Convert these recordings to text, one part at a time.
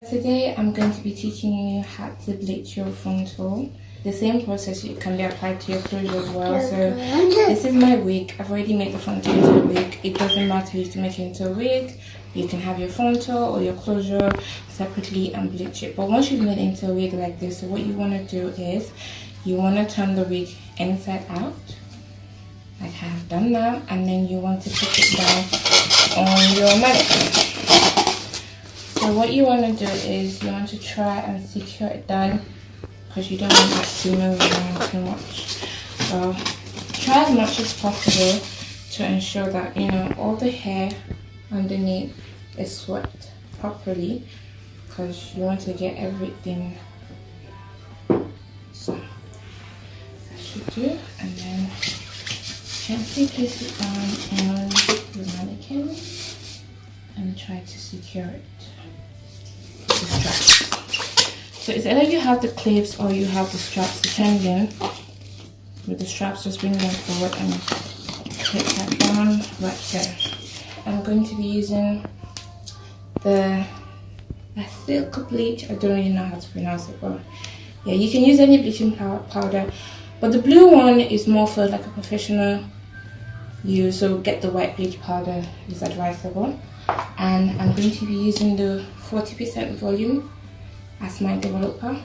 Today I'm going to be teaching you how to bleach your frontal. The same process can be applied to your closure as well. So this is my wig. I've already made the frontal into a wig. It doesn't matter if you make it into a wig. You can have your frontal or your closure separately and bleach it. But once you've made it into a wig like this, so what you want to do is you want to turn the wig inside out, like I have done now, and then you want to put it down on your mannequin. So what you want to do is you want to try and secure it down because you don't want that to move around too much. So try as much as possible to ensure that all the hair underneath is swept properly, because you want to get everything. So that you do, and then gently place it down on the mannequin and try to secure it. So it's either you have the clips or you have the straps, depending. With the straps, just bring them forward and clip that down right there. I'm going to be using the Lansilk bleach. I don't really know how to pronounce it, but yeah, you can use any bleaching powder, but the blue one is more for like a professional use, so get the white bleach powder is advisable. And I'm going to be using the 40% volume as my developer.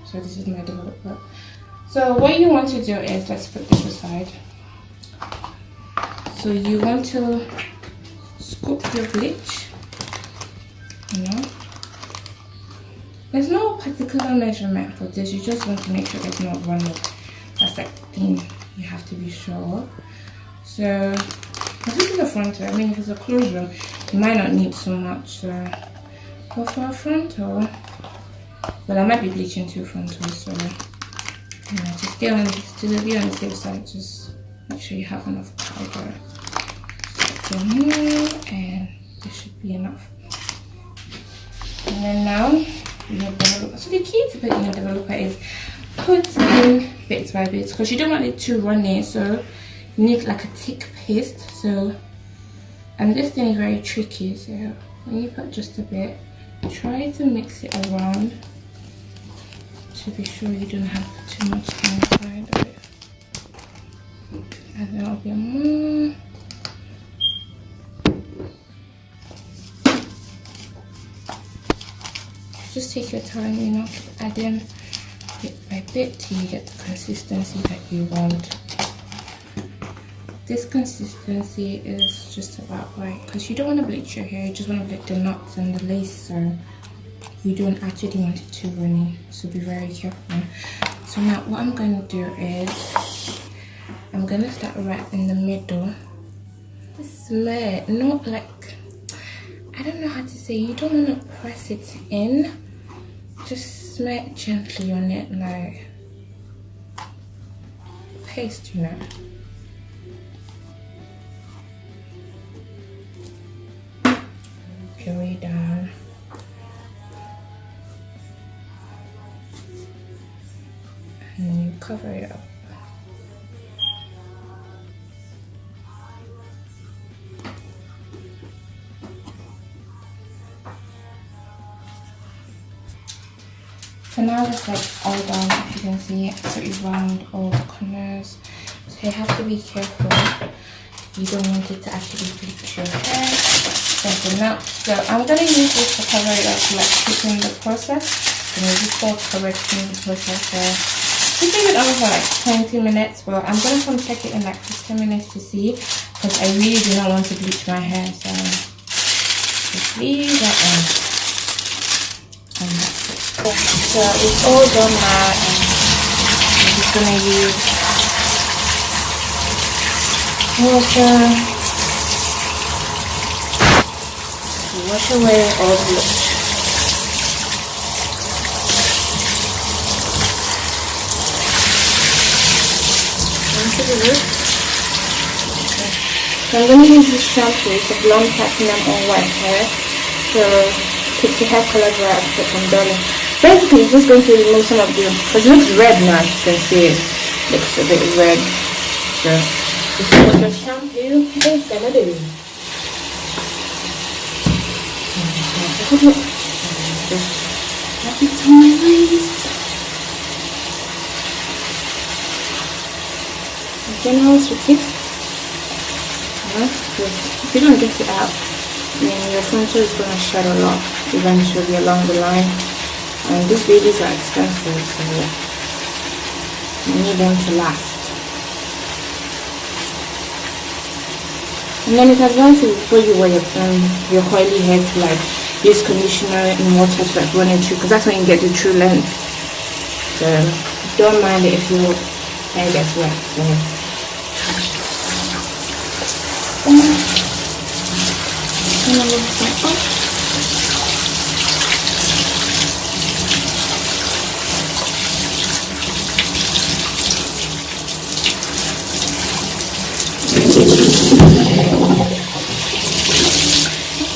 So this is my developer. So what you want to do is, let's put this aside. So you want to scoop your bleach, There's no particular measurement for this, you just want to make sure there's no runoff. That's like the thing you have to be sure of. So this is a frontal. I mean, if it's a closure, you might not need so much. But for a frontal, well, I might be bleaching two frontals, so just be on the safe side. Just make sure you have enough powder. And this should be enough. And then now your developer. So the key to putting your developer is put in bits by bits, because you don't want it too runny. So you need like a thick paste. So, and this thing is very tricky. So when you put just a bit, try to mix it around to be sure you don't have too much inside of it. And then I'll be more. Just take your time, add in bit by bit till you get the consistency that you want. This consistency is just about right, because you don't want to bleach your hair, you just want to bleach the knots and the lace, so you don't actually want it too runny, so be very careful. So now what I'm going to do is I'm going to start right in the middle. Smear, not like, I don't know how to say, you don't want to press it in, just smear it gently on it like paste, your way down. And then you cover it up. So now it's like all done, as you can see, pretty round all the corners. So you have to be careful. You don't want it to actually bleach your hair. So I'm gonna use this to cover it up, like keeping the process. And this is called correcting the process. So just leave it on for like 20 minutes. Well, I'm gonna come check it in like 15 minutes to see, because I really do not want to bleach my hair. So just leave that on. And that's it. So it's all done now, and I'm just gonna use water to wash away all the bleach. So I'm going to use this shampoo. It's a blonde platinum on white hair, so keeps the hair color dry after I'm done. Basically, it's just going to remove some of the, because it looks red now, as you can see, it looks a bit red. So this is what the shampoo is gonna do. Just General tricky. If you don't get it out, then your frontal is going to shed a lot eventually along the line. And these babies are expensive, so you need them to last. And then it's advisable before you wear your coily hair to like use conditioner in water to like run it through, because that's when you get the true length. So don't mind it if your hair gets wet. So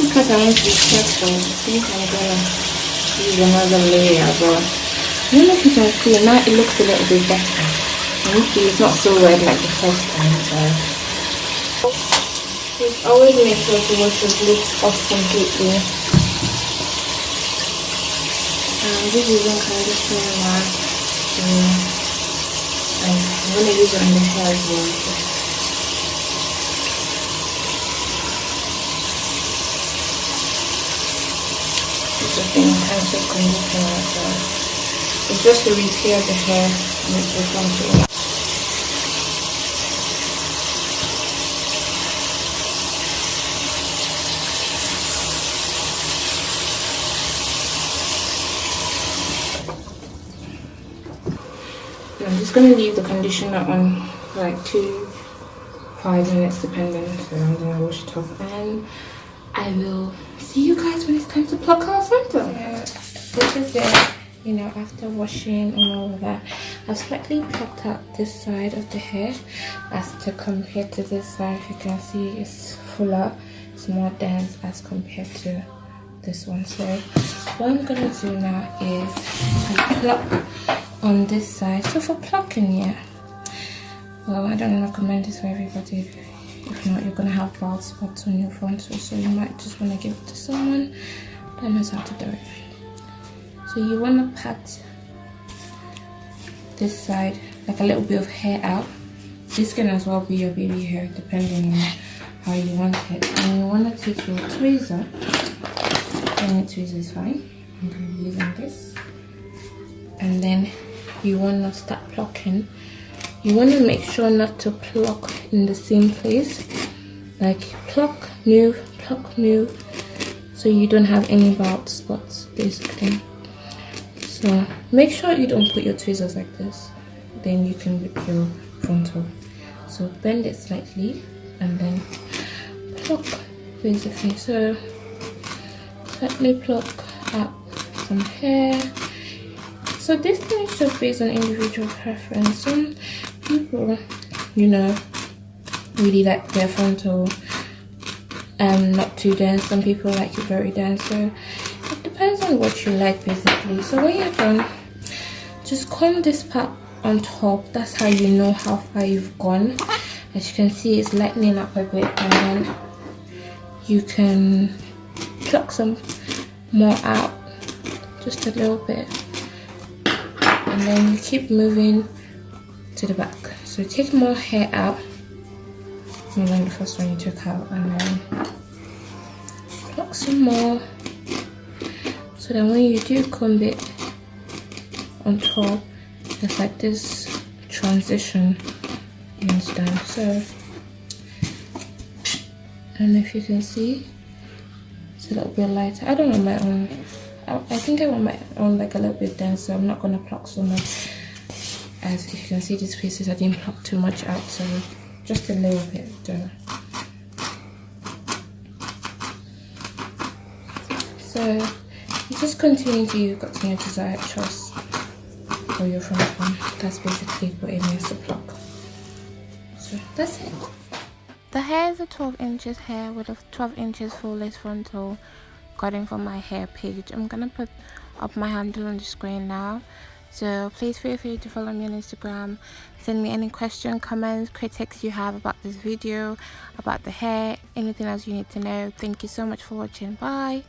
because I want to be careful, I think I'm gonna use another layer, but I don't know if you can see, now it looks a little bit better. And see, it's not so red like the first time, so just always make sure to wash your bleach off completely. And this is one conditioner mask, and I'm gonna use it on the hair as well. Intensive conditioner, so it's just to repair the hair and it's the frontal. I'm just going to leave the conditioner on for like 2-5 minutes depending, so I'm going to wash it off and I will see you guys when it's time to pluck our frontal. This is it, you know, after washing and all of that. I've slightly plucked out this side of the hair as to compare to this side. If you can see, it's fuller, it's more dense as compared to this one. So what I'm gonna do now is pluck on this side. So for plucking, yeah, well, I don't recommend this for everybody. If not, you're gonna have bald spots on your frontal, so you might just want to give it to someone that knows how to do it. So you want to pat this side, like a little bit of hair out. This can as well be your baby hair, depending on how you want it. And you want to take your tweezer. Any tweezer is fine. I'm gonna be using this. And then you want to start plucking. You want to make sure not to pluck in the same place. Like pluck, move, so you don't have any bald spots basically. So make sure you don't put your tweezers like this, then you can rip your frontal. So bend it slightly and then pluck basically. So slightly pluck out some hair. So this thing is just based on individual preference. Some people, you know, really like their frontal not too dense. Some people like it very dense. So it depends on what you like basically. So when you're done, just comb this part on top. That's how you know how far you've gone. As you can see, it's lightening up a bit, and then you can pluck some more out, just a little bit, and then you keep moving to the back. So take more hair out than the first one you took out, and then pluck some more, so that when you do comb it on top, it's like this transition, you understand? So I don't know if you can see, it's a little bit lighter. I don't want my own, I think I want my own like a little bit dense, so I'm not going to pluck so much. As if you can see these pieces, I didn't pluck too much out, so just a little bit though. So you just continue to get your desired choice for your frontal. That's basically what it means to pluck. So that's it. The hair is a 12 inches hair with a 12 inches full lace frontal, gotten from my hair page. I'm gonna put up my handle on the screen now. So please feel free to follow me on Instagram. Send me any questions, comments, critiques you have about this video, about the hair, anything else you need to know. Thank you so much for watching. Bye.